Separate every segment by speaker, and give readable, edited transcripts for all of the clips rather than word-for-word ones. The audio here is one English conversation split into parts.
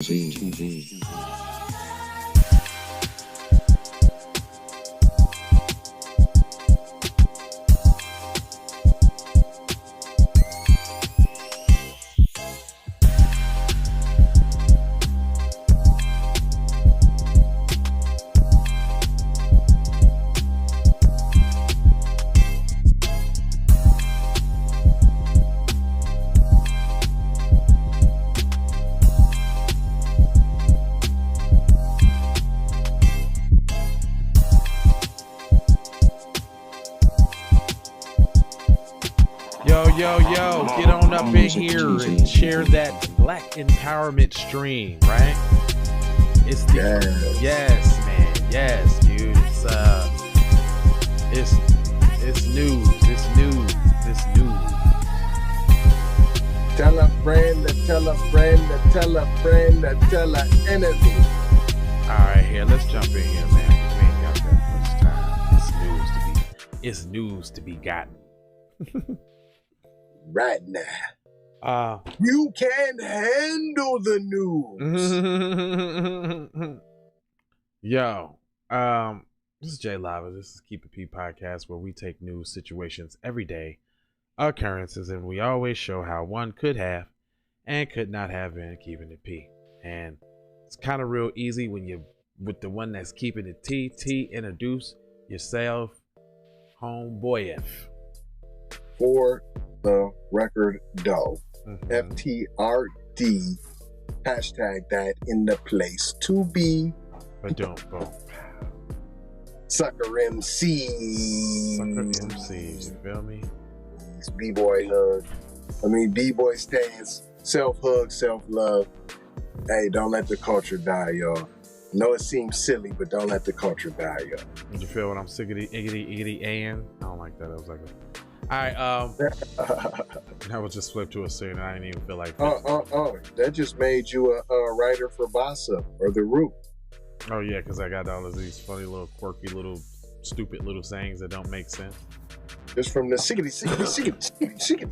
Speaker 1: TV.
Speaker 2: Yo, get on up in here and share that black empowerment stream, right? It's the yes, man, yes, dude. It's news.
Speaker 3: Tell a friend to tell a friend to tell a friend to tell an enemy.
Speaker 2: All right, here, let's jump in here, man. We ain't got that much time. It's news to be gotten.
Speaker 3: Right now. You can handle the news.
Speaker 2: Yo, this is Jay Lava. This is Keep It P podcast, where we take news situations, everyday occurrences, and we always show how one could have and could not have been keeping it P. And it's kind of real easy when you're with the one that's keeping it T. Introduce yourself, homeboy.
Speaker 3: For the record doe. FTRD. Hashtag that in the place to be.
Speaker 2: But don't go.
Speaker 3: Sucker MC.
Speaker 2: You feel me?
Speaker 3: B-boy hug. B-boy stance. Self-hug, self-love. Hey, don't let the culture die, y'all. No, it seems silly, but don't let the culture die, y'all.
Speaker 2: Did you feel when I'm siggity, iggity, and? I don't like that. I was like, all right, I was just flipped to a scene and I didn't even feel like
Speaker 3: that just made you a writer for Bossa or The Root.
Speaker 2: Oh yeah, because I got all of these funny little quirky little stupid little sayings that don't make sense.
Speaker 3: Just from the siggity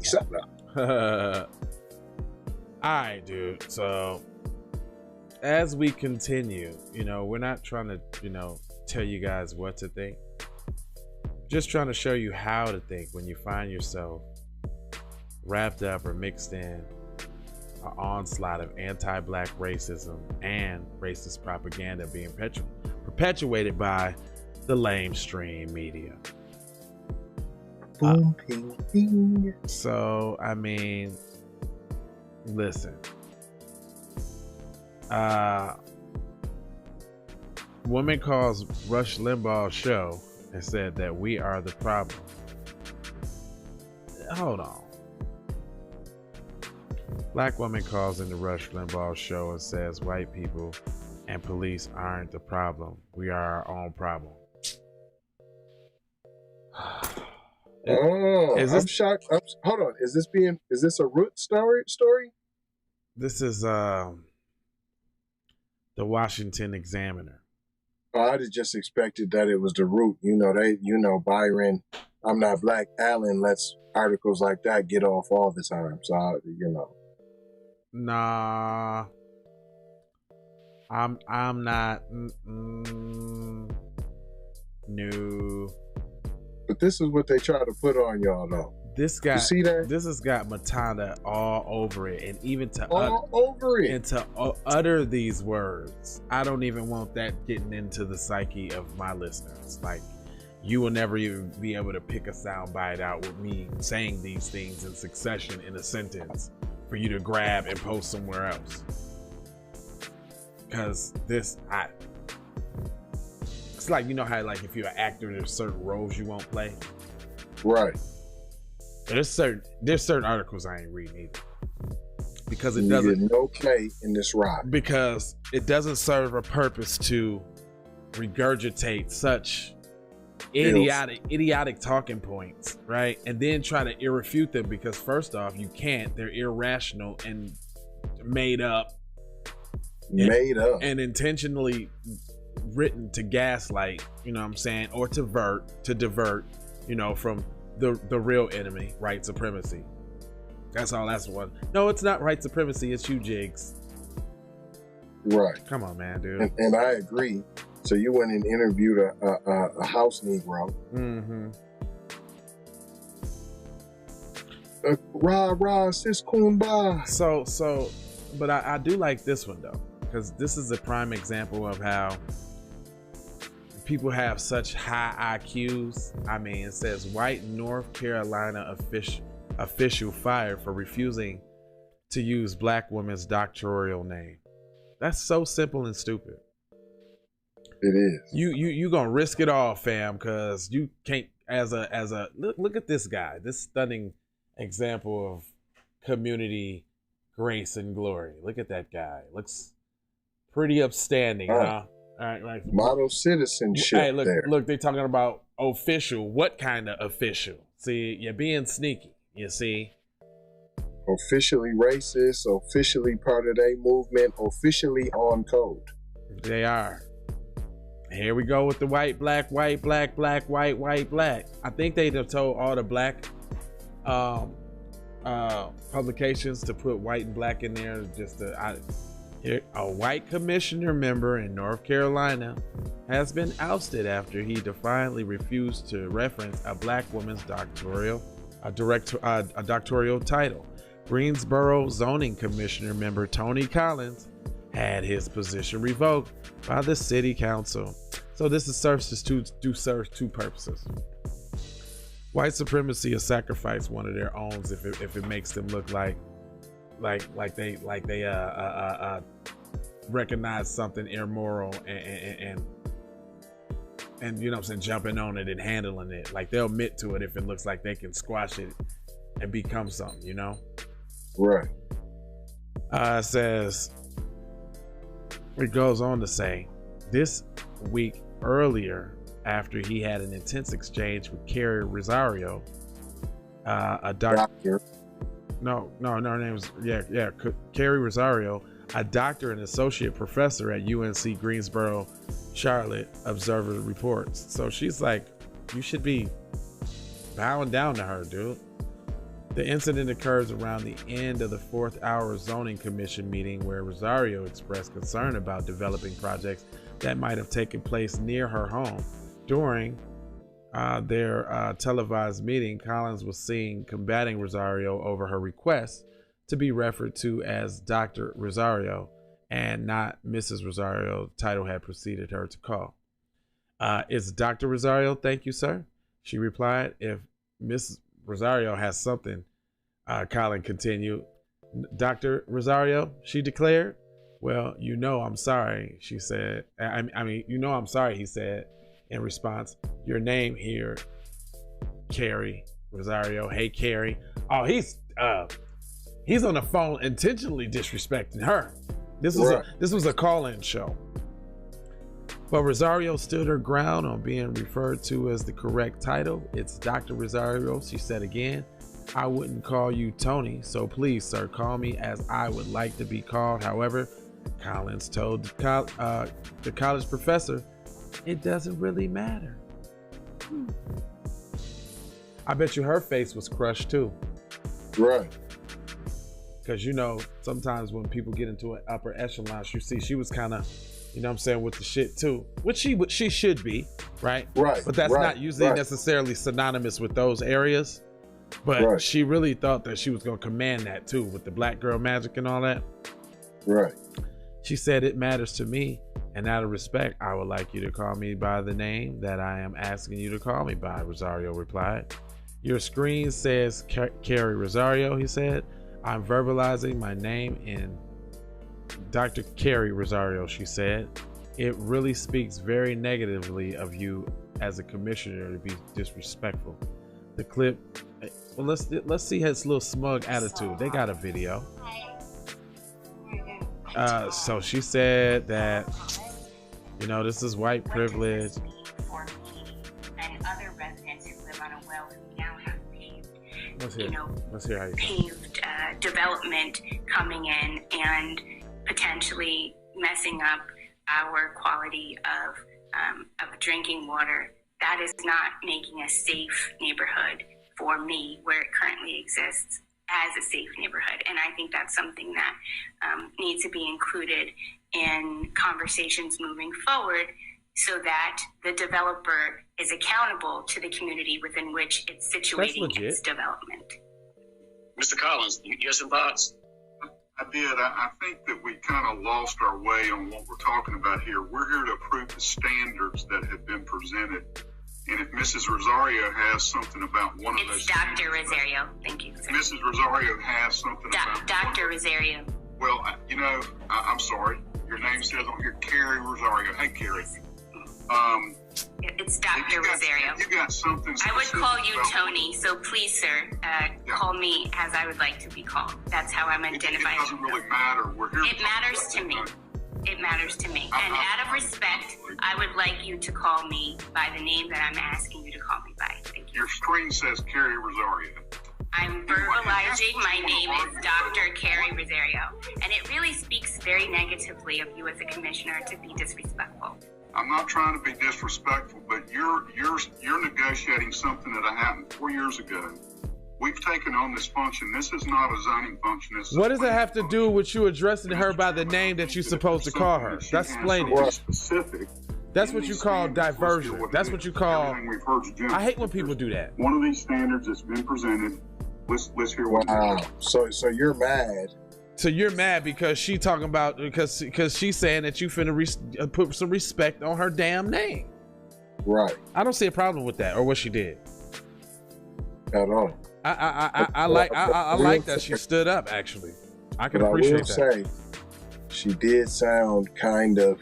Speaker 3: something.
Speaker 2: All right, dude. So as we continue, we're not trying to, tell you guys what to think. Just trying to show you how to think when you find yourself wrapped up or mixed in an onslaught of anti-black racism and racist propaganda being perpetuated by the lamestream media.
Speaker 3: Boom, ping, ping.
Speaker 2: So, listen. Woman calls Rush Limbaugh's show and said that we are the problem. Hold on. Black woman calls in the Rush Limbaugh show and says white people and police aren't the problem. We are our own problem.
Speaker 3: I'm shocked. Hold on. Is this a root story?
Speaker 2: This is the Washington Examiner.
Speaker 3: I just expected that it was the Root. Byron, I'm not black. Allen lets articles like that get off all the time. So,
Speaker 2: Nah. I'm not. No.
Speaker 3: But this is what they try to put on y'all, though.
Speaker 2: This guy,
Speaker 3: you see that?
Speaker 2: This has got Matanda all over it, and even to utter these words, I don't even want that getting into the psyche of my listeners. Like, you will never even be able to pick a sound bite out with me saying these things in succession in a sentence for you to grab and post somewhere else. Because it's like, how like if you're an actor, there's certain roles you won't play.
Speaker 3: Right.
Speaker 2: There's certain articles I ain't reading either, because it doesn't
Speaker 3: no play in this ride,
Speaker 2: because it doesn't serve a purpose to regurgitate such idiotic talking points, right? And then try to irrefute them, because first off, you can't. They're irrational and made up and intentionally written to gaslight, or to divert, from the real enemy, white supremacy. That's all. That's one. No, it's not white supremacy. It's you, Jigs.
Speaker 3: Right.
Speaker 2: Come on, man, dude.
Speaker 3: And I agree. So you went and interviewed a house Negro.
Speaker 2: Mm-hmm.
Speaker 3: Rah, sis, kumbaya.
Speaker 2: So, but I do like this one though, because this is a prime example of how people have such high IQs. I mean, it says white North Carolina official fired for refusing to use black woman's doctoral name. That's so simple and stupid.
Speaker 3: It is.
Speaker 2: You gonna risk it all, fam, because you can't. As a look at this guy, this stunning example of community grace and glory. Look at that guy. Looks pretty upstanding, huh? All right, like
Speaker 3: model citizenship.
Speaker 2: Hey, look,
Speaker 3: there.
Speaker 2: Look, they talking about official. What kind of official? See, you're being sneaky. You see.
Speaker 3: Officially racist, officially part of their movement, officially on code.
Speaker 2: They are. Here we go with the white, black, white, black, black, white, white, black. I think they'd have told all the black publications to put white and black in there. Just a white commissioner member in North Carolina has been ousted after he defiantly refused to reference a black woman's doctoral title. Greensboro zoning commissioner member Tony Collins had his position revoked by the city council. So this serves two purposes. White supremacy will sacrifice one of their own if it makes them look like they recognize something immoral and you know what I'm saying, jumping on it and handling it. Like they'll admit to it if it looks like they can squash it and become something, you know?
Speaker 3: Right.
Speaker 2: It goes on to say, this week earlier, after he had an intense exchange with Carrie Rosario, a doctor. No, her name was Carrie Rosario, a doctor and associate professor at UNC Greensboro, Charlotte, Observer reports. So she's like, you should be bowing down to her, dude. The incident occurs around the end of the 4th hour zoning commission meeting, where Rosario expressed concern about developing projects that might have taken place near her home. During their televised meeting, Collins was seen combating Rosario over her request to be referred to as Dr. Rosario and not Mrs. Rosario, the title had preceded her to call. It's Dr. Rosario, thank you, sir, she replied. If Mrs. Rosario has something, Colin continued. Dr. Rosario, she declared. Well, you know I'm sorry, she said. You know I'm sorry, he said in response. Your name here, Carrie Rosario. Hey, Carrie. Oh, he's on the phone intentionally disrespecting her. This was a call-in show. But Rosario stood her ground on being referred to as the correct title. It's Dr. Rosario, she said again. I wouldn't call you Tony, so please, sir, call me as I would like to be called. However, Collins told the college professor, it doesn't really matter. I bet you her face was crushed too.
Speaker 3: Right.
Speaker 2: Because, you know, sometimes when people get into an upper echelon, you see she was kind of, you know what I'm saying, with the shit too, which she should be, right?
Speaker 3: Right.
Speaker 2: But that's not usually necessarily synonymous with those areas. But she really thought that she was going to command that too, with the black girl magic and all that.
Speaker 3: Right.
Speaker 2: She said, it matters to me, and out of respect, I would like you to call me by the name that I am asking you to call me by, Rosario replied. Your screen says Carrie Rosario, he said. I'm verbalizing my name in Dr. Carrie Rosario, she said. It really speaks very negatively of you as a commissioner to be disrespectful. The clip, well, let's see his little smug attitude. They got a video. So she said that, you know, this is white privilege.
Speaker 1: For me and other residents who live on a well who now have paved,
Speaker 2: let's hear how you
Speaker 1: paved development coming in and potentially messing up our quality of drinking water. That is not making a safe neighborhood for me where it currently exists as a safe neighborhood. And I think that's something that needs to be included in conversations moving forward so that the developer is accountable to the community within which it's situating its development.
Speaker 4: Mr. Collins, you have some thoughts?
Speaker 5: I did. I think that we kind of lost our way on what we're talking about here. We're here to approve the standards that have been presented. And if Mrs. Rosario has something about one of those...
Speaker 1: It's Dr. Rosario. Thank you, sir.
Speaker 5: Mrs. Rosario has something about...
Speaker 1: Dr. Rosario.
Speaker 5: Well, you know, I'm sorry. Your name says on here, Carrie Rosario. Hey, Carrie.
Speaker 1: It's Dr. Rosario.
Speaker 5: You got something...
Speaker 1: I would call you Tony, so please, sir, call me as I would like to be called. That's how I'm identified.
Speaker 5: It doesn't really matter. We're here.
Speaker 1: It matters to me. It matters to me. And out of respect, I would like you to call me by the name that I'm asking you to call me by. Thank you.
Speaker 5: Your screen says Carrie Rosario.
Speaker 1: I'm verbalizing my name is Dr. Carrie Rosario. And it really speaks very negatively of you as a commissioner to be disrespectful.
Speaker 5: I'm not trying to be disrespectful, but you're negotiating something that happened 4 years ago. We've taken on this function. This is not a zoning function.
Speaker 2: What does it have to do with you addressing her by the name that you're supposed to call her? That's explain it.
Speaker 5: Specific.
Speaker 2: That's what you call diversion. That's what you call... I hate when people do that.
Speaker 5: One of these standards that's been presented. Let's hear what.
Speaker 3: Wow. So you're mad.
Speaker 2: So you're mad because she talking about because she's saying that you finna put some respect on her damn name.
Speaker 3: Right.
Speaker 2: I don't see a problem with that or what she did.
Speaker 3: At all.
Speaker 2: I like that she stood up. Actually, I can appreciate that.
Speaker 3: I will say, she did sound kind of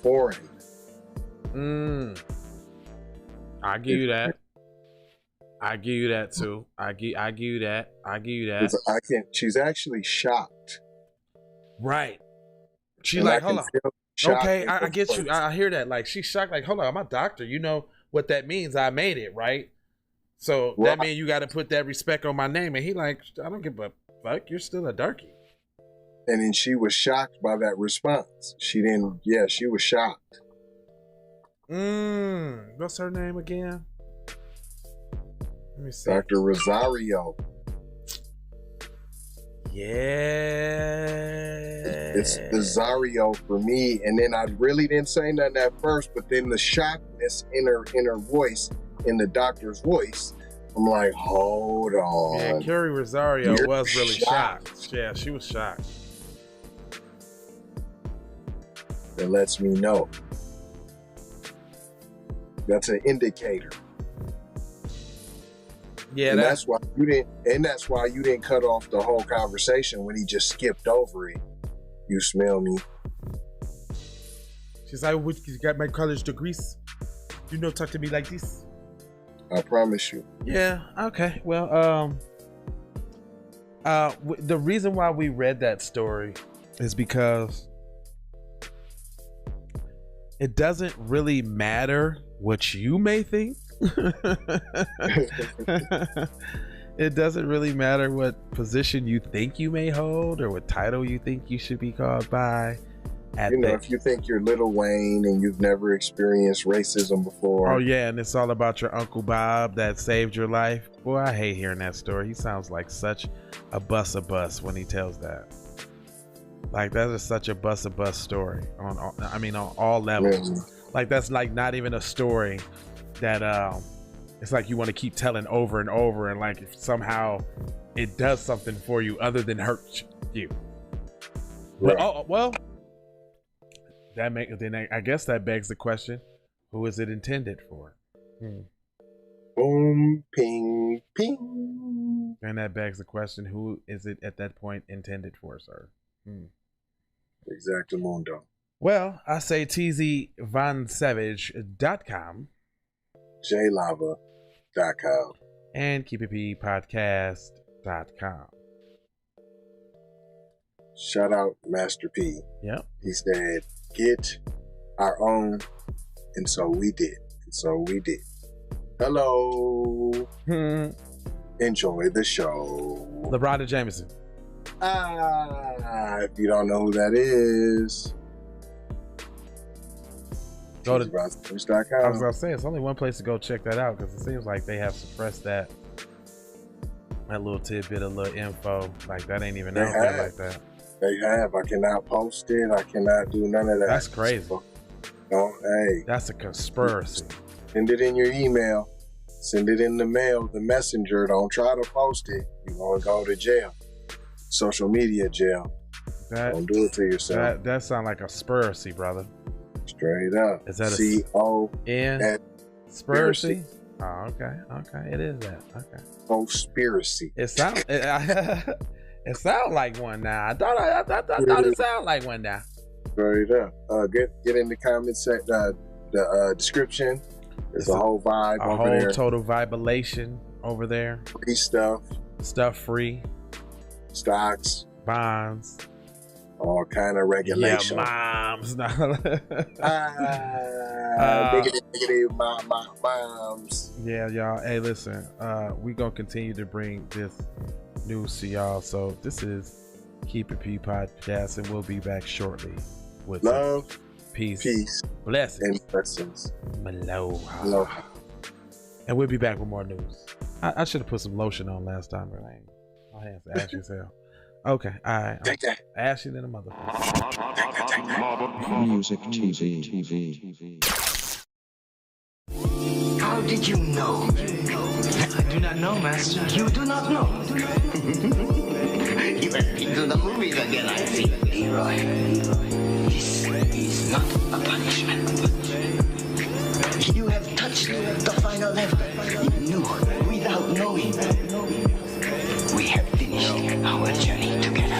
Speaker 3: foreign.
Speaker 2: I give you that. I give you that too. I give you that. I give you that.
Speaker 3: I can't. She's actually shocked.
Speaker 2: Right. She like, hold on. Okay, I get you. I hear that. Like she's shocked. Like, hold on, I'm a doctor. You know what that means? I made it, right? So that means you got to put that respect on my name. And he like, I don't give a fuck. You're still a darkie.
Speaker 3: And then she was shocked by that response. She didn't. Yeah, she was shocked.
Speaker 2: What's her name again? Let me see.
Speaker 3: Dr. Rosario.
Speaker 2: Yeah.
Speaker 3: It's Rosario for me. And then I really didn't say nothing at first, but then the shockedness in her voice, in the doctor's voice, I'm like, hold on.
Speaker 2: Yeah, Carrie Rosario was really shocked. Yeah, she was shocked.
Speaker 3: That lets me know. That's an indicator.
Speaker 2: Yeah,
Speaker 3: and that's why you didn't. And that's why you didn't cut off the whole conversation when he just skipped over it. You smell me?
Speaker 2: She's like, "You got my college degrees? You know, talk to me like this."
Speaker 3: I promise you.
Speaker 2: Yeah. Okay. Well, the reason why we read that story is because it doesn't really matter what you may think. It doesn't really matter what position you think you may hold or what title you think you should be called by.
Speaker 3: If you think you're Lil Wayne and you've never experienced racism before.
Speaker 2: Oh yeah, and it's all about your Uncle Bob that saved your life. Boy, I hate hearing that story. He sounds like such a bus when he tells that. Like that is such a bus story on all levels.
Speaker 3: Really?
Speaker 2: Like that's like not even a story that it's like you want to keep telling over and over, and like if somehow it does something for you other than hurt you. Right. Well, I guess that begs the question: who is it intended for?
Speaker 3: Boom, ping, ping.
Speaker 2: And that begs the question: who is it at that point intended for, sir?
Speaker 3: Exactamundo.
Speaker 2: Well, I say tzvonsavage.com,
Speaker 3: jlava.com,
Speaker 2: and keepitpodcast.com.
Speaker 3: Shout out Master P.
Speaker 2: Yep.
Speaker 3: He said, get our own, and so we did. And so we did. Hello. Enjoy the show.
Speaker 2: LeBron Jameson.
Speaker 3: If you don't know who that is,
Speaker 2: go to
Speaker 3: tzvonsavage.com.
Speaker 2: I was gonna say it's only one place to go check that out because it seems like they have suppressed that That little tidbit of little info, like that ain't even out there like that.
Speaker 3: They have. I cannot post it. I cannot do none of that.
Speaker 2: That's crazy.
Speaker 3: So, hey.
Speaker 2: That's a conspiracy.
Speaker 3: Send it in your email. Send it in the mail, the messenger. Don't try to post it. You're going to go to jail. Social media jail. Don't do it to yourself.
Speaker 2: That sounds like a conspiracy, brother.
Speaker 3: Straight up.
Speaker 2: Is that a
Speaker 3: C-O-N?
Speaker 2: Conspiracy? Oh, okay. Okay. It is that. Okay.
Speaker 3: Conspiracy.
Speaker 2: It sounds like one now. I thought it sounded like one now.
Speaker 3: Straight up. Get in the comments section, the description. There's a whole vibe over there. A whole
Speaker 2: total vibration over there.
Speaker 3: Free stuff.
Speaker 2: Stuff free.
Speaker 3: Stocks.
Speaker 2: Bonds.
Speaker 3: All kind of regulation.
Speaker 2: Yeah, moms.
Speaker 3: Moms.
Speaker 2: Yeah, y'all. Hey, listen. We gonna continue to bring this news to y'all. So this is Keep It P Podcast, and we'll be back shortly with
Speaker 3: love,
Speaker 2: peace, blessings,
Speaker 3: and blessings.
Speaker 2: Aloha. And we'll be back with more news. I should have put some lotion on last time, but my hands ashy as hell. Okay, all right.
Speaker 3: Take that.
Speaker 2: Ashy than a motherfucker.
Speaker 6: Music TV.
Speaker 7: How did you know?
Speaker 8: I do not know, Master.
Speaker 7: You do not know? You have been to the movies again, I see. Leroy, this is not a punishment. You have touched the final level. You knew without knowing. We have finished our journey together.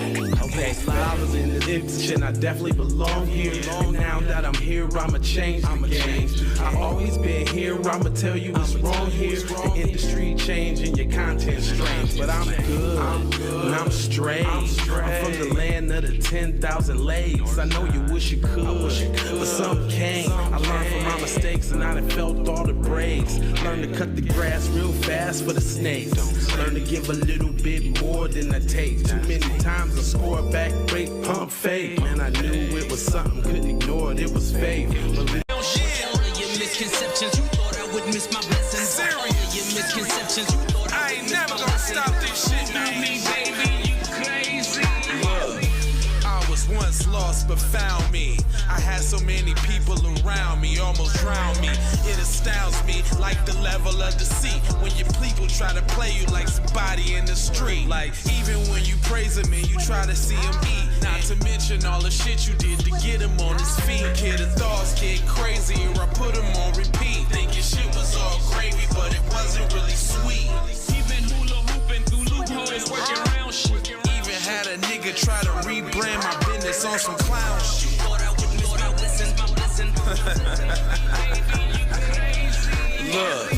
Speaker 8: Okay, I was in the industry and I definitely belong here. And now that I'm here, I'ma change the game. I've always been here, I'ma tell you what's wrong here. The industry changing, your content strange. But I'm good, and I'm straight. I'm from the land of the 10,000 legs. I know you wish you could, but some can't. I learned from my mistakes and I done felt all the breaks. Learned to cut the grass real fast for the snakes. Learn to give a little bit more than I take. Too many times I score back, break, pump, fake. Man, I knew it was something, couldn't ignore it, it was fake. But
Speaker 9: all of your misconceptions, you thought I would miss my blessings. Serious. All of your misconceptions, you thought I ain't never gonna stop this shit. Me, baby, you crazy. Look, I was once lost but found me. I had so many people around me, almost drowned me. It astounds me like the level of deceit when your people try to play you like somebody in the street. Like even when you praise him and you try to see him eat. Not to mention all the shit you did to get him on his feet. Kid, the thoughts get crazier, I put him on repeat. Thinking shit was all gravy, but it wasn't really sweet. Even hula hooping through loopholes, working around shit. Even had a nigga try to rebrand my business on some clown shit. Look.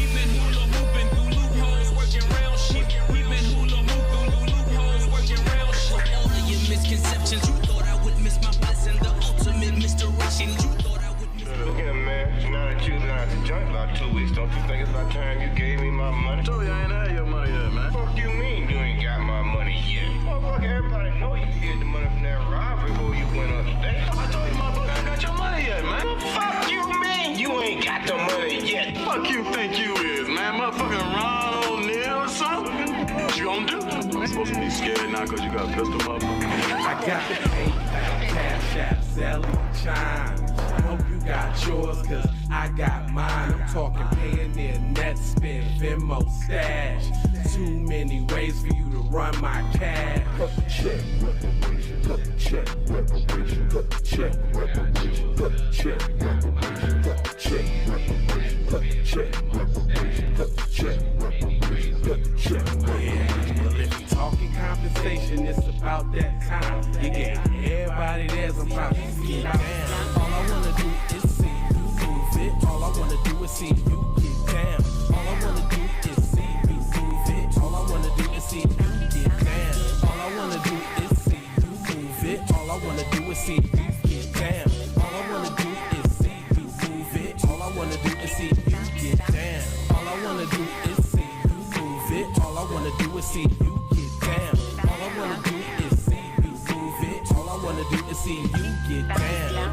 Speaker 9: Misconceptions, you thought I would miss my blessing. The ultimate misdirection, you thought I would miss.
Speaker 10: Look here, man. Now that you've been out the joint about 2 weeks, don't you think it's about time you gave me my money? I told you I ain't had your money yet, man. Fuck you mean you ain't got my money yet? Motherfucker, everybody know you get the money from that robbery before you went upstate. I told you, motherfucker, I ain't got your money yet, man. Fuck you mean you ain't got the money yet? Fuck you think you is, man? Motherfucking Ron O'Neal or something? What you gonna do? I'm supposed to be scared now because you got a pistol, motherfucker.
Speaker 8: I got PayPal, Cash App, selling chimes. I hope you got yours, cause I got mine. I'm talking Payoneer, net spin, Venmo, stash. Too many ways for you to run my cash. Check reparation, check reparation, check reparation, check reparation, check reparation, check reparation, check reparation, check reparation. Well, if you talking compensation, it's about that time. You get everybody there's about to get down. All I wanna do is see you move it. All I wanna do is see you get down. All I wanna do is see you move it. All I wanna do is see you get down. All I wanna do is see you move it. All I wanna do is see you get down. All I wanna do is see you move it. All I wanna do is see you get down. All I wanna do is see you move it. All I wanna do is see you get down. All I wanna do is see you move it. All I wanna do is see you get down.